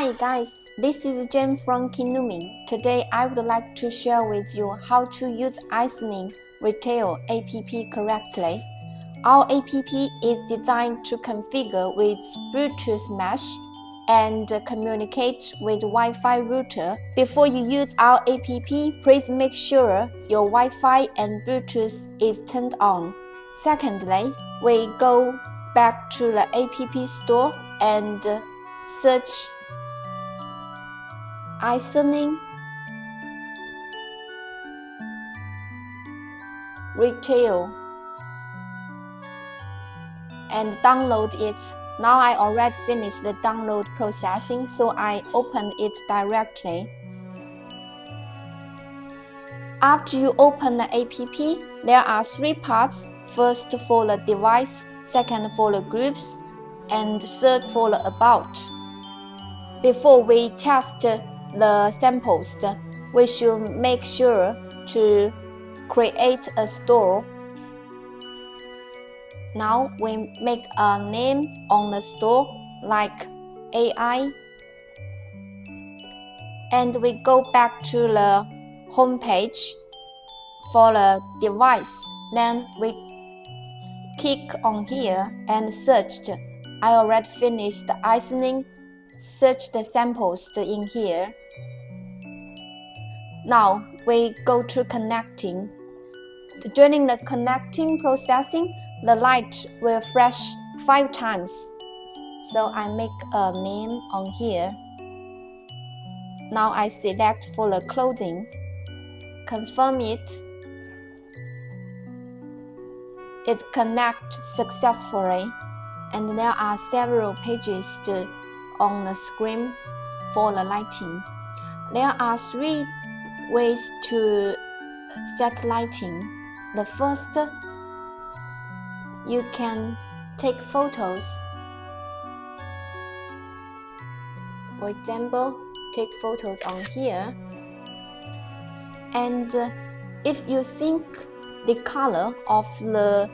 Hi guys, this is Jen from Kinumin. Today I would like to share with you how to use AISCENE Retail app correctly. Our app is designed to configure with Bluetooth mesh and communicate with Wi-Fi router. Before you use our app, please make sure your Wi-Fi and Bluetooth is turned on. Secondly, we go back to the app store and search AISCENE Retail and download it. Now I already finished the download processing, so I open it directly. After you open the app, there are three parts. First for the device, second for the groups, and third for the about. Before we test the samples, we should make sure to create a store. Now we make a name on the store like AI, and we go back to the home page for the device. Then we click on here and search. I already finished the AISCENE. Search the samples in here. Now we go to connecting. During the connecting processing, the light will flash 5 times. So I make a name on here. Now I select for the clothing. Confirm it. It connects successfully, and there are several pages on the screen for the lighting. There are 3 ways to set lighting. The first, you can take photos. For example, take photos on here. And if you think the color of the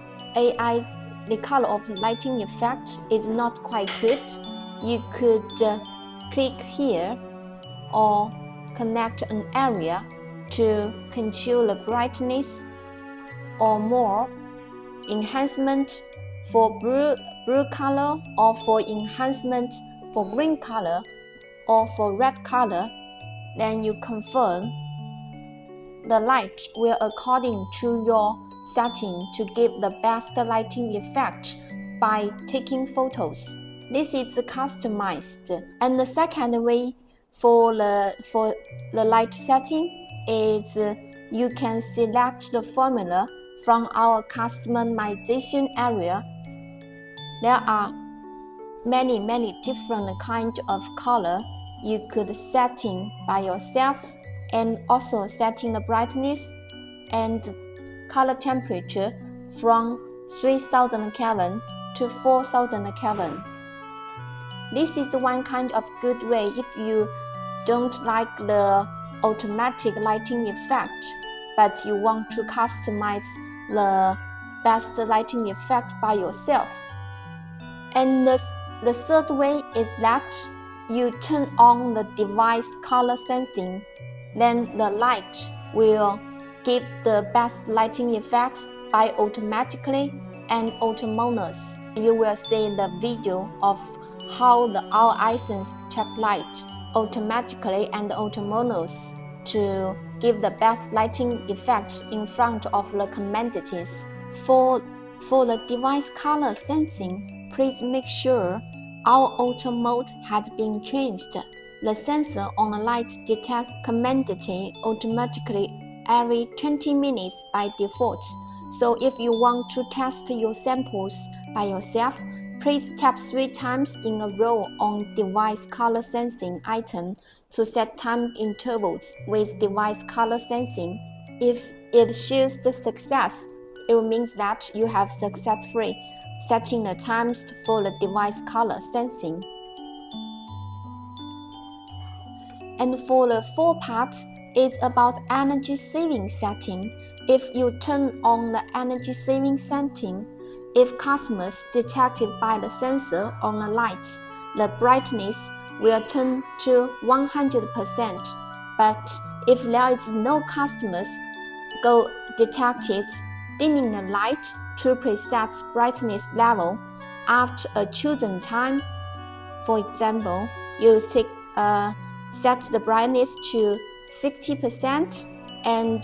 lighting effect is not quite good, you could click here or connect an area to control the brightness or more enhancement for blue color, or for enhancement for green color, or for red color. Then you confirm. The light will according to your setting to give the best lighting effect by taking photos. This is customized. And the second way for the light setting is you can select the formula from our customization area. There are many different kinds of color you could setting by yourself, and also setting the brightness and color temperature from 3000 Kelvin to 4000 Kelvin. This is one kind of good way if you don't like the automatic lighting effect, but you want to customize the best lighting effect by yourself. And the third way is that you turn on the device color sensing. Then the light will give the best lighting effects by automatically and autonomous. You will see the video of how our AISCENE check light automatically and autonomous to give the best lighting effect in front of the commodities. For the device color sensing, please make sure our auto mode has been changed. The sensor on the light detects commodity automatically every 20 minutes by default. So if you want to test your samples by yourself, please tap 3 times in a row on device color sensing item to set time intervals with device color sensing. If it shows the success, it means that you have successfully setting the times for the device color sensing. And for the 4th part, it's about energy saving setting. If you turn on the energy saving setting, if customers detected by the sensor on the light, the brightness will turn to 100%, but if there is no customers, go detect it, dimming the light to preset brightness level after a chosen time. For example, you set the brightness to 60% and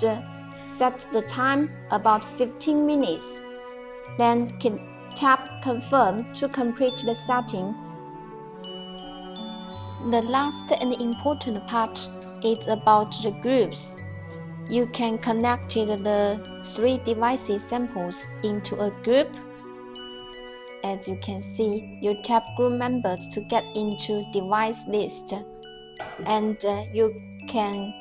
set the time about 15 minutes. Then tap Confirm to complete the setting. The last and important part is about the groups. You can connect the 3 devices samples into a group. As you can see, you tap group members to get into device list, and you can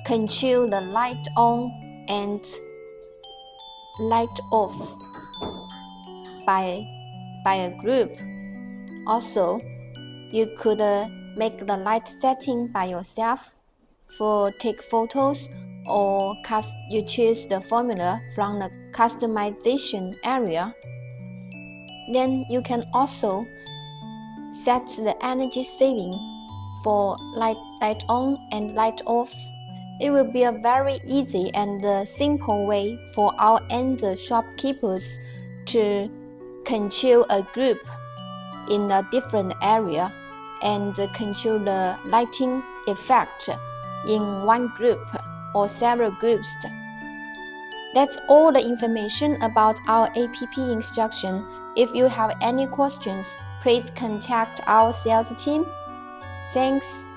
control the light on and light off by a group. Also, you could make the light setting by yourself for take photos, or you choose the formula from the customization area. Then you can also set the energy saving for light on and light off. It will be a very easy and simple way for our end shopkeepers to control a group in a different area and control the lighting effect in one group or several groups. That's all the information about our app instruction. If you have any questions, please contact our sales team. Thanks.